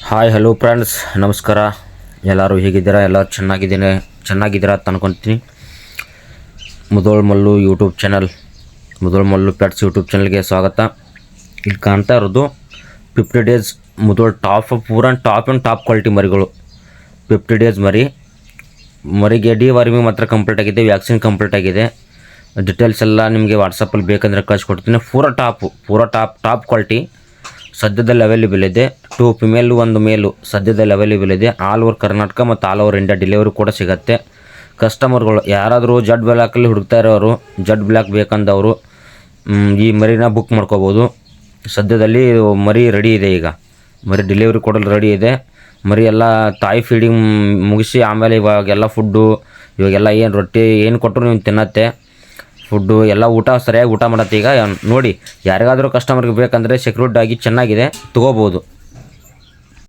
Hi hello friends, ನಮಸ್ಕಾರ. ಎಲ್ಲರೂ ಹೇಗಿದ್ದೀರಾ? ಎಲ್ಲರೂ ಚೆನ್ನಾಗಿದ್ದೀರಾ ಅಂತ ಅನ್ಕೊತೀನಿ. Mudhol Mallu YouTube channel, Mudhol Mallu pets YouTube ಚಾನಲ್ಗೆ ಸ್ವಾಗತ. ಇಲ್ಲಿ ಕಾಣ್ತಾ ಇರೋದು 50 ಡೇಸ್ ಮುದೋಳ್ ಟಾಪ್ ಕ್ವಾಲಿಟಿ ಮರಿಗಳು. 50 ಡೇಸ್ ಮರಿಗೆ ಡಿವಾರ್ಮಿಂಗ್ ಮಾತ್ರ ಕಂಪ್ಲೀಟ್ ಆಗಿದೆ, ವ್ಯಾಕ್ಸಿನ್ ಕಂಪ್ಲೀಟ್ ಆಗಿದೆ. ಡೀಟೇಲ್ಸ್ ಎಲ್ಲ ನಿಮಗೆ ವಾಟ್ಸಪ್ಪಲ್ಲಿ ಬೇಕಂದರೆ ಕಳಿಸ್ಕೊಡ್ತೀನಿ. ಪೂರಾ ಟಾಪ್ ಕ್ವಾಲಿಟಿ ಸದ್ಯದಲ್ಲಿ ಅವೈಲೇಬಲ್ ಇದೆ. 2 ಫಿಮೇಲು 1 ಮೇಲು ಸದ್ಯದಲ್ಲಿ ಅವೈಲೇಬಲ್ ಇದೆ. ಆಲ್ ಓವರ್ ಕರ್ನಾಟಕ ಮತ್ತು ಆಲ್ ಓವರ್ ಇಂಡಿಯಾ ಡೆಲಿವರಿ ಕೂಡ ಸಿಗುತ್ತೆ. ಕಸ್ಟಮರ್ಗಳು ಯಾರಾದರೂ ಜಡ್ ಬ್ಲ್ಯಾಕಲ್ಲಿ ಹುಡುಕ್ತಾ ಇರೋರು, ಜಡ್ ಬ್ಲ್ಯಾಕ್ ಬೇಕಂದವರು ಈ ಮರಿನ ಬುಕ್ ಮಾಡ್ಕೋಬೋದು. ಸದ್ಯದಲ್ಲಿ ಮರಿ ರೆಡಿ ಇದೆ. ಈಗ ಮರಿ ಡೆಲಿವರಿ ಕೊಡಲು ರೆಡಿ ಇದೆ. ಮರಿ ಎಲ್ಲ ತಾಯಿ ಫೀಡಿಂಗ್ ಮುಗಿಸಿ ಆಮೇಲೆ ಇವಾಗೆಲ್ಲ ಇವಾಗೆಲ್ಲ ಏನು ರೊಟ್ಟಿ ಏನು ಕೊಟ್ಟರು ನೀವು ತಿನ್ನತ್ತೆ. ಫುಡ್ಡು ಎಲ್ಲ ಸರಿಯಾಗಿ ಊಟ ಮಾಡತ್ತೆ. ಈಗ ನೋಡಿ, ಯಾರಿಗಾದರೂ ಕಸ್ಟಮರ್ಗೆ ಬೇಕಂದರೆ ಸೆಕ್ಯೂರ್ಡ್ ಆಗಿ ಚೆನ್ನಾಗಿದೆ, ತೊಗೋಬೋದು.